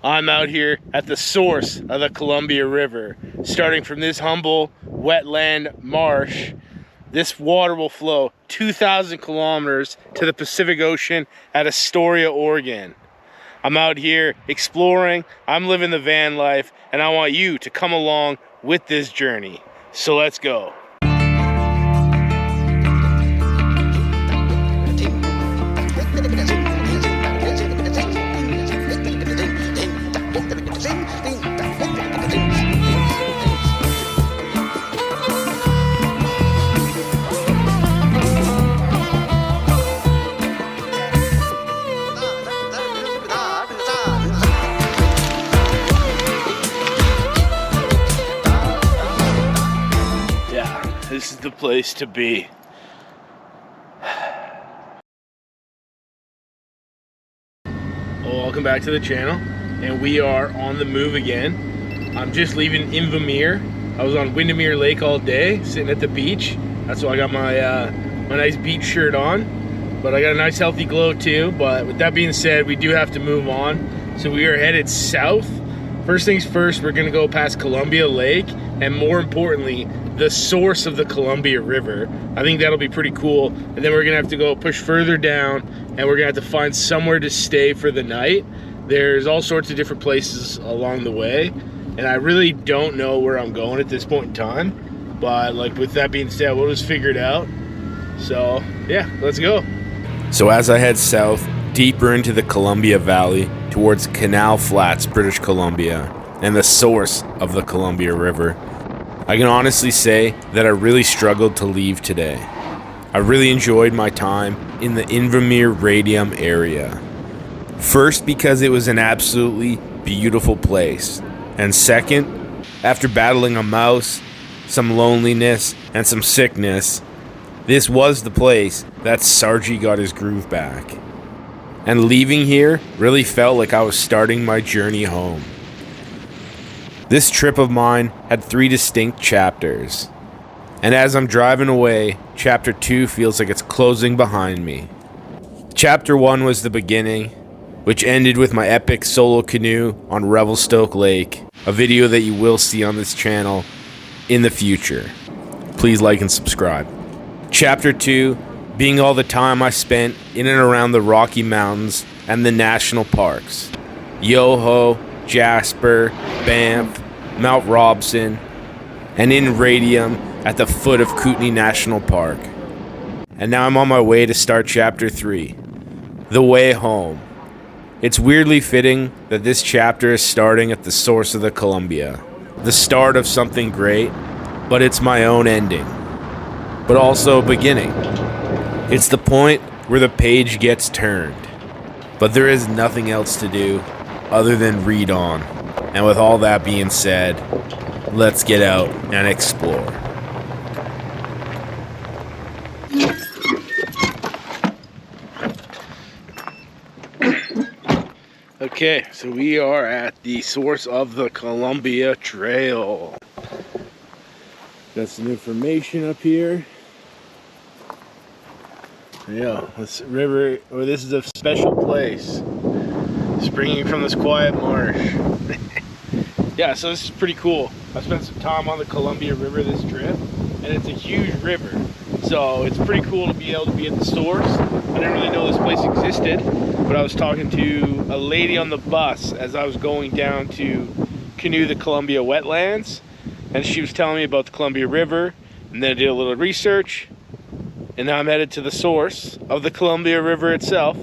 I'm out here at the source of the Columbia River. Starting from this humble wetland marsh, this water will flow 2,000 kilometers to the Pacific Ocean at Astoria, Oregon. I'm out here exploring, I'm living the van life, and I want you to come along with this journey. So let's go. This is the place to be. Well, welcome back to the channel, and we are on the move again. I'm just leaving Invermere. I was on Windermere Lake all day, sitting at the beach. That's why I got my my nice beach shirt on. But I got a nice healthy glow too. But with that being said, we do have to move on. So we are headed south. First things first, we're gonna go past Columbia Lake, and more importantly, the source of the Columbia River. I think that'll be pretty cool. And then we're gonna have to go push further down, and we're gonna have to find somewhere to stay for the night. There's all sorts of different places along the way, and I really don't know where I'm going at this point in time. But like, with that being said, we'll just figure it out. So yeah, let's go. So as I head south, deeper into the Columbia Valley, towards Canal Flats, British Columbia, and the source of the Columbia River, I can honestly say that I really struggled to leave today. I really enjoyed my time in the Invermere Radium area. First, because it was an absolutely beautiful place. And second, after battling a mouse, some loneliness, and some sickness, this was the place that Sargy got his groove back. And leaving here really felt like I was starting my journey home. This trip of mine had 3 distinct chapters, and as I'm driving away, chapter 2 feels like it's closing behind me. Chapter 1 was the beginning, which ended with my epic solo canoe on Revelstoke Lake, a video that you will see on this channel in the future. Please like and subscribe. Chapter 2 being all the time I spent in and around the Rocky Mountains and the national parks. Yoho, Jasper, Banff, Mount Robson, and in Radium at the foot of Kootney National Park. And now I'm on my way to start chapter 3, The Way Home. It's weirdly fitting that this chapter is starting at the source of the Columbia, the start of something great, but it's my own ending, but also a beginning. It's the point where the page gets turned, but there is nothing else to do other than read on. And with all that being said, let's get out and explore. Okay, so we are at the source of the Columbia Trail. Got some information up here. Yeah, this river, or this is a special place, springing from this quiet marsh. Yeah, so this is pretty cool. I spent some time on the Columbia River this trip, and it's a huge river. So it's pretty cool to be able to be at the source. I didn't really know this place existed, but I was talking to a lady on the bus as I was going down to canoe the Columbia wetlands, and she was telling me about the Columbia River, and then I did a little research, and now I'm headed to the source of the Columbia River itself.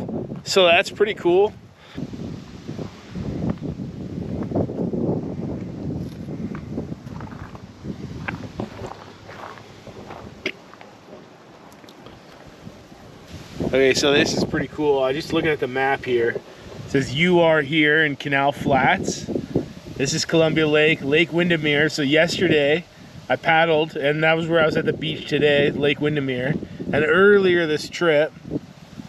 So that's pretty cool. Okay, so this is pretty cool. I just looking at the map here. It says you are here in Canal Flats. This is Columbia Lake, Lake Windermere. So yesterday I paddled, and that was where I was at the beach today, Lake Windermere. And earlier this trip,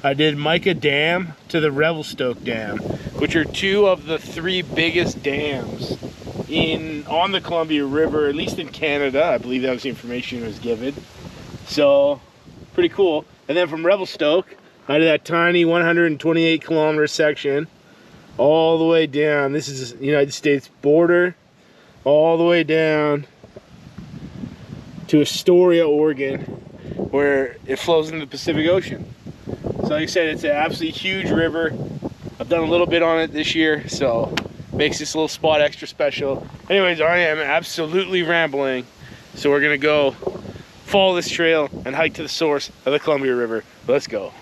I did Mica Dam to the Revelstoke Dam, which are 2 of the 3 biggest dams on the Columbia River, at least in Canada. I believe that was the information that was given. So pretty cool. And then from Revelstoke, I did that tiny 128 kilometer section all the way down. This is the United States border, all the way down to Astoria, Oregon, where it flows into the Pacific Ocean. So like I said, it's an absolutely huge river. I've done a little bit on it this year, so makes this little spot extra special. Anyways, I am absolutely rambling, so we're gonna go follow this trail and hike to the source of the Columbia River. Let's go.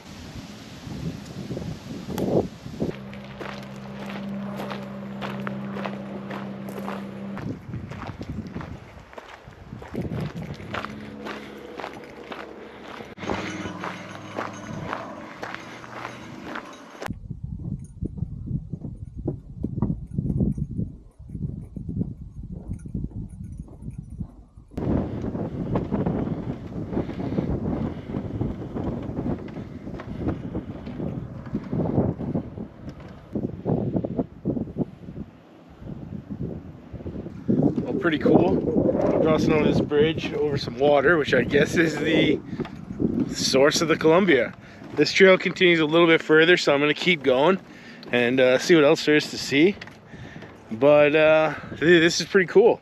Pretty cool. I'm crossing over this bridge over some water, which I guess is the source of the Columbia. This trail continues a little bit further, so I'm going to keep going and see what else there is to see. But this is pretty cool.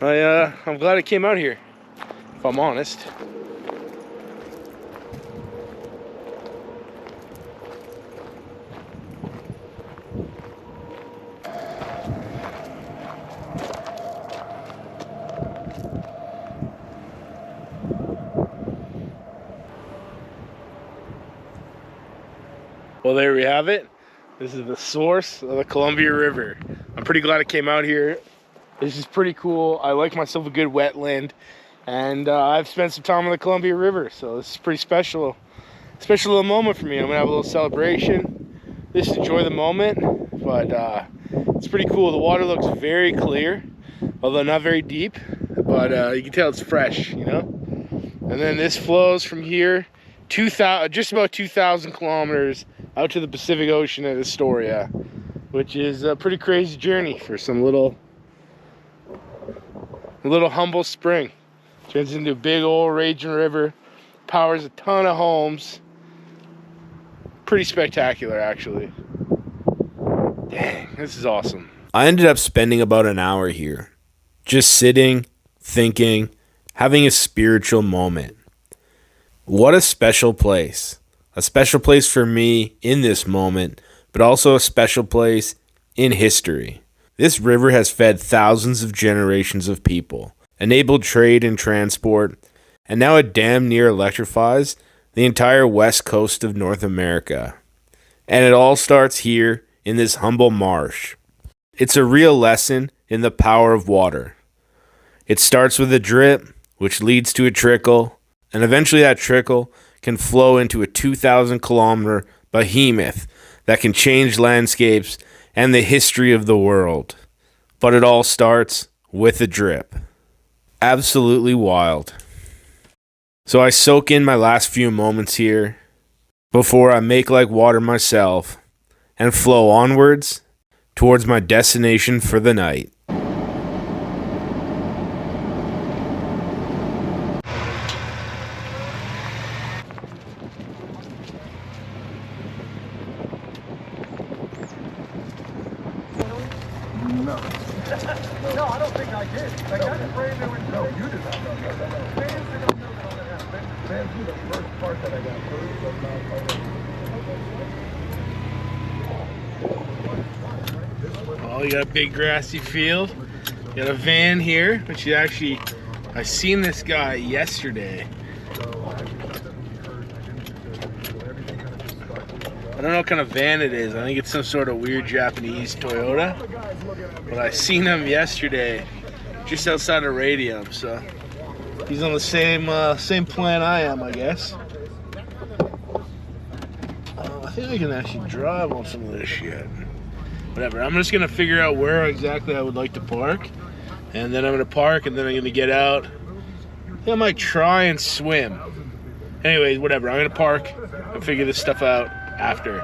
I'm glad I came out here, if I'm honest. Well, there we have it. This is the source of the Columbia River. I'm pretty glad I came out here. This is pretty cool. I like myself a good wetland, and I've spent some time on the Columbia River, so this is pretty special little moment for me. I'm gonna have a little celebration. Just enjoy the moment, but it's pretty cool. The water looks very clear, although not very deep, but you can tell it's fresh, you know? And then this flows from here, just about 2,000 kilometers out to the Pacific Ocean at Astoria, which is a pretty crazy journey for some little humble spring. Turns into a big old raging river, powers a ton of homes. Pretty spectacular, actually. Dang, this is awesome. I ended up spending about an hour here, just sitting, thinking, having a spiritual moment. What a special place. A special place for me in this moment, but also a special place in history. This river has fed thousands of generations of people, enabled trade and transport, and now it damn near electrifies the entire west coast of North America. And it all starts here in this humble marsh. It's a real lesson in the power of water. It starts with a drip, which leads to a trickle, and eventually that trickle can flow into a 2,000 kilometer behemoth that can change landscapes and the history of the world. But it all starts with a drip. Absolutely wild. So I soak in my last few moments here before I make like water myself and flow onwards towards my destination for the night. No, I don't think I did. Like, I'm afraid they would know you did not know. Fans, they don't know that all that happened. Fans do the first part that I got first, but not. Oh, you got a big grassy field. You got a van here, which you actually, I seen this guy yesterday. I don't know what kind of van it is. I think it's some sort of weird Japanese Toyota. But I seen him yesterday just outside of Radium, so he's on the same plan I am, I guess. I think I can actually drive on some of this shit. Whatever, I'm just gonna figure out where exactly I would like to park, and then I'm gonna park, and then I'm gonna get out. I think I might try and swim. Anyways, whatever, I'm gonna park and figure this stuff out after.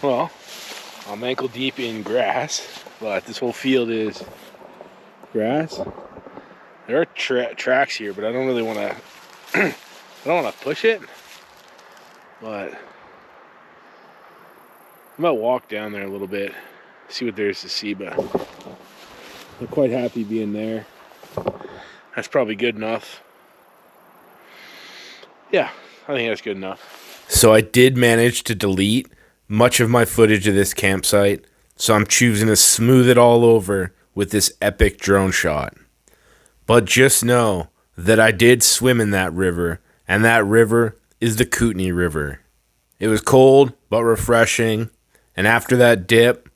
Well, I'm ankle deep in grass, but this whole field is grass. There are tracks here, but I don't really want to. I don't want to push it, but I might walk down there a little bit, see what there is to see. But I'm quite happy being there. That's probably good enough. Yeah, I think that's good enough. So I did manage to delete much of my footage of this campsite, so I'm choosing to smooth it all over with this epic drone shot. But just know that I did swim in that river, and that river is the Kootney River. It was cold but refreshing, and after that dip,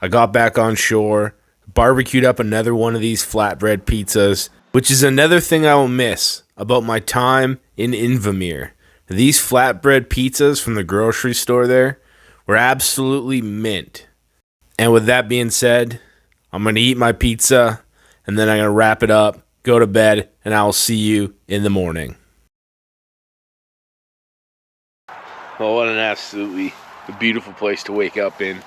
I got back on shore, barbecued up another one of these flatbread pizzas, which is another thing I will miss about my time in Invermere. These flatbread pizzas from the grocery store there were absolutely mint. And with that being said, I'm going to eat my pizza, and then I'm going to wrap it up, go to bed, and I will see you in the morning. Well, what an absolutely beautiful place to wake up in.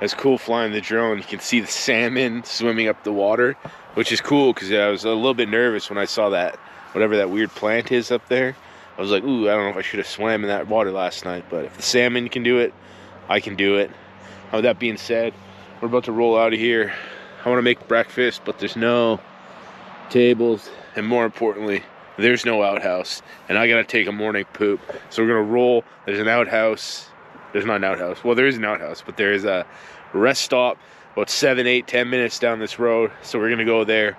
It's cool flying the drone. You can see the salmon swimming up the water, which is cool because I was a little bit nervous when I saw that, whatever that weird plant is up there. I was like, ooh, I don't know if I should have swam in that water last night, but if the salmon can do it, I can do it. With that being said, we're about to roll out of here. I want to make breakfast, but there's no tables, and more importantly, there's no outhouse, and I gotta take a morning poop. So we're gonna roll. There's an outhouse. There's not an outhouse. Well, there is an outhouse, but there is a rest stop about 7, 8, 10 minutes down this road. So we're gonna go there,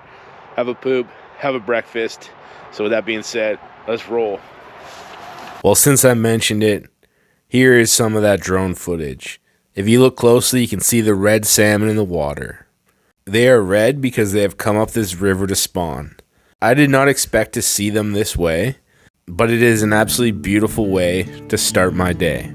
have a poop, have a breakfast. So with that being said, let's roll. Well, since I mentioned it, here is some of that drone footage. If you look closely, you can see the red salmon in the water. They are red because they have come up this river to spawn. I did not expect to see them this way, but it is an absolutely beautiful way to start my day.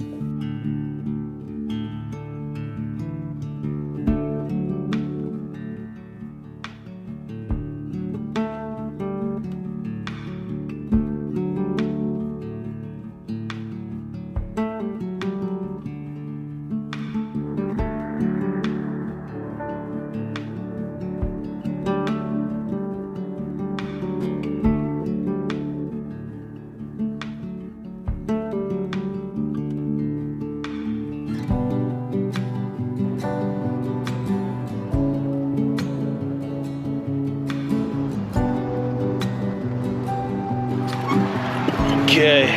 Okay.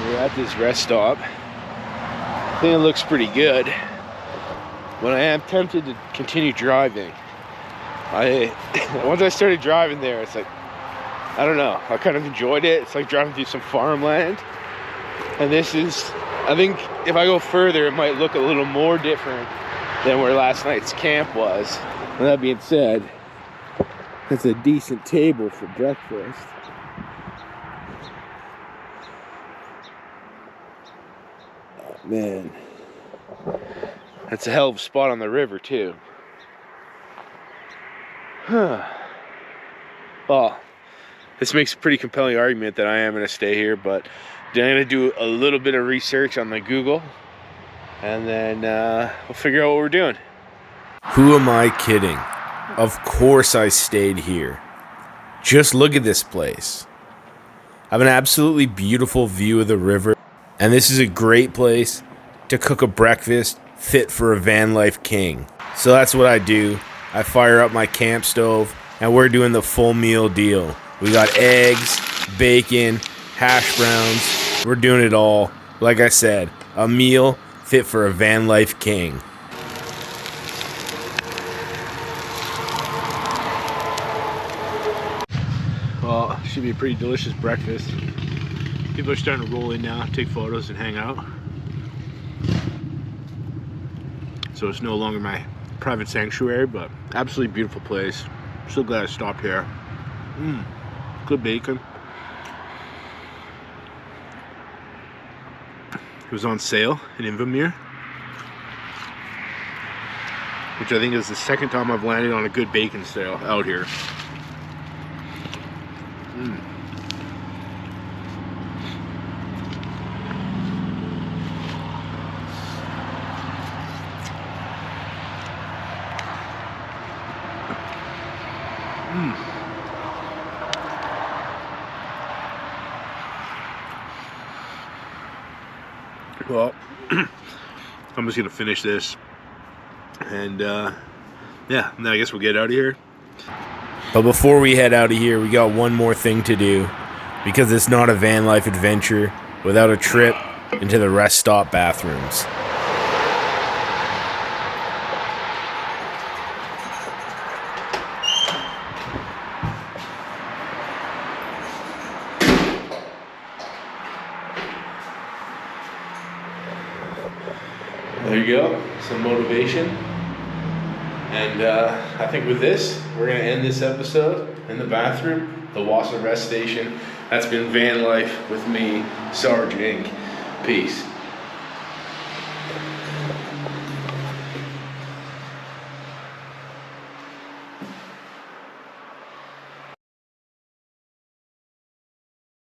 We're at this rest stop. I think it looks pretty good. But I am tempted to continue driving. Once I started driving there, it's like, I don't know, I kind of enjoyed it. It's like driving through some farmland. And this is, I think if I go further, it might look a little more different than where last night's camp was. With that being said, that's a decent table for breakfast. Oh, man, that's a hell of a spot on the river too. Well, this makes a pretty compelling argument that I am going to stay here, but I'm going to do a little bit of research on the Google, and then we'll figure out what we're doing. Who am I kidding? Of course I stayed here. Just look at this place. I have an absolutely beautiful view of the river, and this is a great place to cook a breakfast fit for a Vanlife king. So that's what I do. I fire up my camp stove, and we're doing the full meal deal. We got eggs, bacon, hash browns. We're doing it all. Like I said, a meal fit for a Vanlife king. Well, should be a pretty delicious breakfast. People are starting to roll in now, take photos and hang out. So it's no longer my private sanctuary, but absolutely beautiful place. I'm so glad I stopped here. Good bacon. It was on sale in Invermere, which I think is the second time I've landed on a good bacon sale out here. Well, I'm just gonna finish this, and yeah, then I guess we'll get out of here. But before we head out of here, we got one more thing to do, because it's not a van life adventure without a trip into the rest stop bathrooms. There you go, some motivation. And I think with this, we're gonna end this episode in the bathroom, the Wausau Rest Station. That's been Van Life with me, Sarge Inc. Peace.